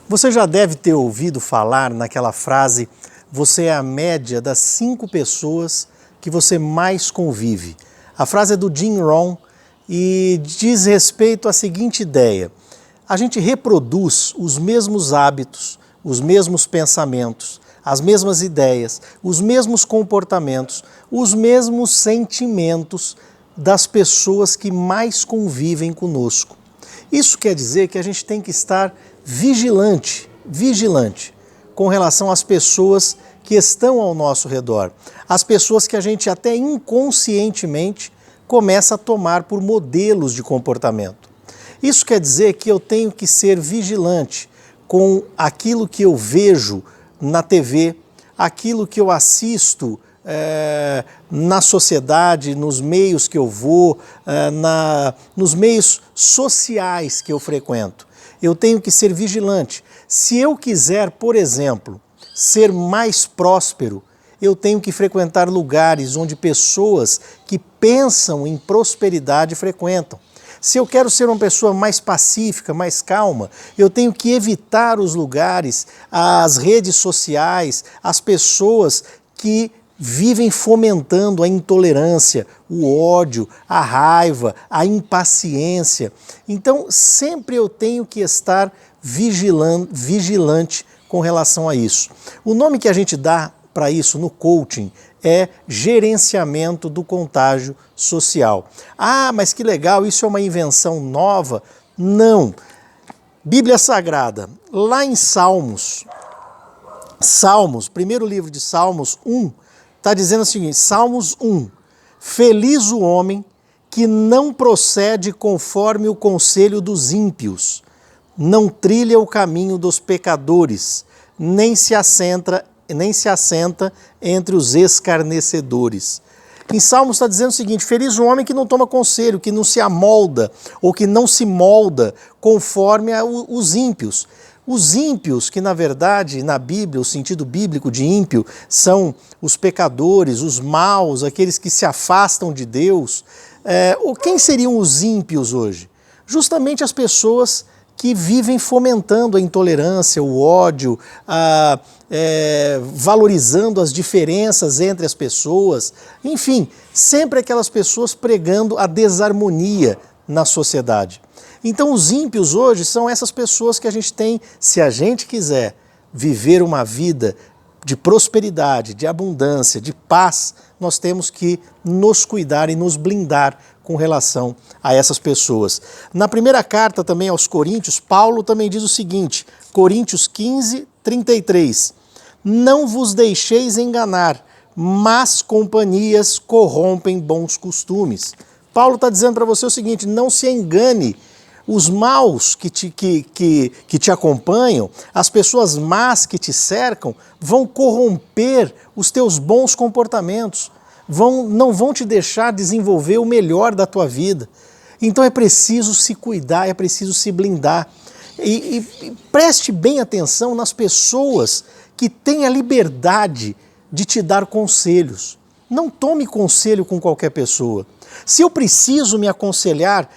Você já deve ter ouvido falar naquela frase: você é a média das 5 pessoas que você mais convive. A frase é do Jim Rohn e diz respeito à seguinte ideia: a gente reproduz os mesmos hábitos, os mesmos pensamentos, as mesmas ideias, os mesmos comportamentos, os mesmos sentimentos das pessoas que mais convivem conosco. Isso quer dizer que a gente tem que estar vigilante com relação às pessoas que estão ao nosso redor, as pessoas que a gente até inconscientemente começa a tomar por modelos de comportamento. Isso quer dizer que eu tenho que ser vigilante com aquilo que eu vejo na TV, aquilo que eu assisto na sociedade, nos meios que eu vou, nos meios sociais que eu frequento. Eu tenho que ser vigilante. Se eu quiser, por exemplo, ser mais próspero, eu tenho que frequentar lugares onde pessoas que pensam em prosperidade frequentam. Se eu quero ser uma pessoa mais pacífica, mais calma, eu tenho que evitar os lugares, as redes sociais, as pessoas que vivem fomentando a intolerância, o ódio, a raiva, a impaciência. Então, sempre eu tenho que estar vigilante com relação a isso. O nome que a gente dá para isso no coaching é gerenciamento do contágio social. Ah, mas que legal, isso é uma invenção nova? Não. Bíblia Sagrada, lá em Salmos, primeiro livro de Salmos 1, está dizendo o seguinte, Salmos 1, feliz o homem que não procede conforme o conselho dos ímpios, não trilha o caminho dos pecadores, nem se assenta entre os escarnecedores. Em Salmos está dizendo o seguinte, feliz o homem que não toma conselho, que não se amolda, ou que não se molda conforme os ímpios. Os ímpios, que na verdade, na Bíblia, o sentido bíblico de ímpio, são os pecadores, os maus, aqueles que se afastam de Deus. Quem seriam os ímpios hoje? Justamente as pessoas que vivem fomentando a intolerância, o ódio, valorizando as diferenças entre as pessoas, enfim, sempre aquelas pessoas pregando a desarmonia na sociedade. Então os ímpios hoje são essas pessoas que a gente tem, se a gente quiser viver uma vida de prosperidade, de abundância, de paz, nós temos que nos cuidar e nos blindar com relação a essas pessoas. Na primeira carta também aos Coríntios, Paulo também diz o seguinte, Coríntios 15, 33, não vos deixeis enganar, más companhias corrompem bons costumes. Paulo está dizendo para você o seguinte, não se engane, os maus que te acompanham, as pessoas más que te cercam, vão corromper os teus bons comportamentos, não vão te deixar desenvolver o melhor da tua vida. Então é preciso se cuidar, é preciso se blindar. E preste bem atenção nas pessoas que têm a liberdade de te dar conselhos. Não tome conselho com qualquer pessoa. Se eu preciso me aconselhar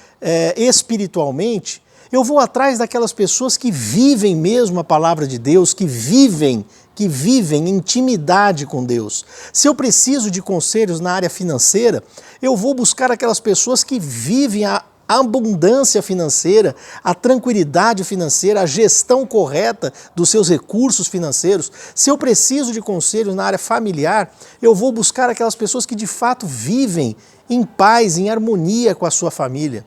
espiritualmente, eu vou atrás daquelas pessoas que vivem mesmo a palavra de Deus, que vivem intimidade com Deus. Se eu preciso de conselhos na área financeira, eu vou buscar aquelas pessoas que vivem a abundância financeira, a tranquilidade financeira, a gestão correta dos seus recursos financeiros. Se eu preciso de conselhos na área familiar, eu vou buscar aquelas pessoas que de fato vivem em paz, em harmonia com a sua família.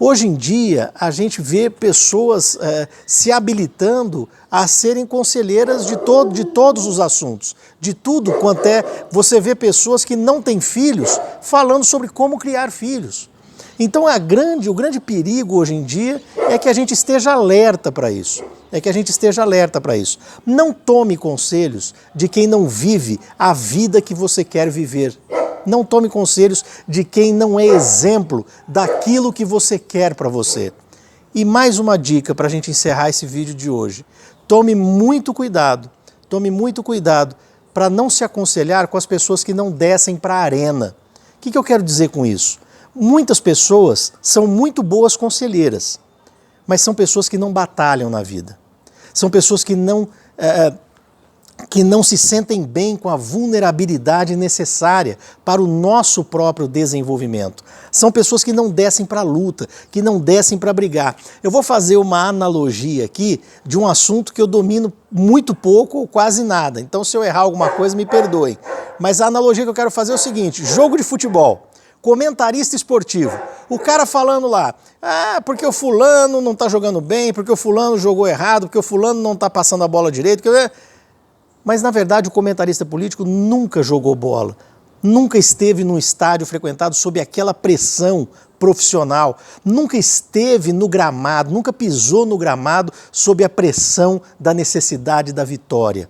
Hoje em dia, a gente vê pessoas se habilitando a serem conselheiras de todos os assuntos, de tudo quanto você vê pessoas que não têm filhos falando sobre como criar filhos. Então o grande perigo hoje em dia é que a gente esteja alerta para isso. Não tome conselhos de quem não vive a vida que você quer viver. Não tome conselhos de quem não é exemplo daquilo que você quer para você. E mais uma dica para a gente encerrar esse vídeo de hoje. Tome muito cuidado para não se aconselhar com as pessoas que não descem para a arena. O que eu quero dizer com isso? Muitas pessoas são muito boas conselheiras, mas são pessoas que não batalham na vida. São pessoas que não se sentem bem com a vulnerabilidade necessária para o nosso próprio desenvolvimento. São pessoas que não descem para a luta, que não descem para brigar. Eu vou fazer uma analogia aqui de um assunto que eu domino muito pouco ou quase nada. Então, se eu errar alguma coisa, me perdoem. Mas a analogia que eu quero fazer é o seguinte: jogo de futebol. Comentarista esportivo, o cara falando lá, porque o fulano não está jogando bem, porque o fulano jogou errado, porque o fulano não está passando a bola direito. Mas, na verdade, o comentarista político nunca jogou bola, nunca esteve num estádio frequentado sob aquela pressão profissional, nunca esteve no gramado, nunca pisou no gramado sob a pressão da necessidade da vitória.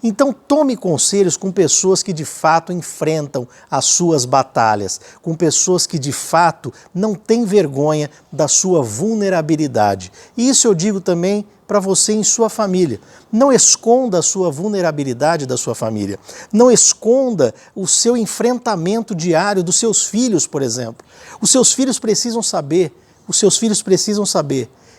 Então tome conselhos com pessoas que de fato enfrentam as suas batalhas, com pessoas que de fato não têm vergonha da sua vulnerabilidade. E isso eu digo também para você em sua família. Não esconda a sua vulnerabilidade da sua família. Não esconda o seu enfrentamento diário dos seus filhos, por exemplo. Os seus filhos precisam saber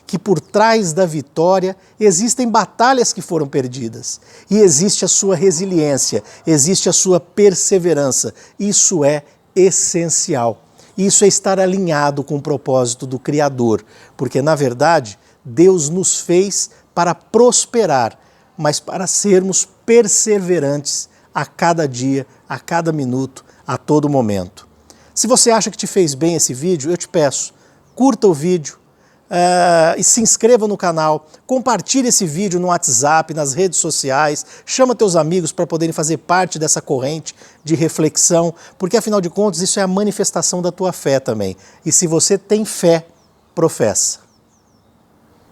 que por trás da vitória existem batalhas que foram perdidas. E existe a sua resiliência, existe a sua perseverança. Isso é essencial. Isso é estar alinhado com o propósito do Criador. Porque, na verdade, Deus nos fez para prosperar, mas para sermos perseverantes a cada dia, a cada minuto, a todo momento. Se você acha que te fez bem esse vídeo, eu te peço, curta o vídeo, e se inscreva no canal, compartilhe esse vídeo no WhatsApp, nas redes sociais, chama teus amigos para poderem fazer parte dessa corrente de reflexão, porque afinal de contas isso é a manifestação da tua fé também. E se você tem fé, professa.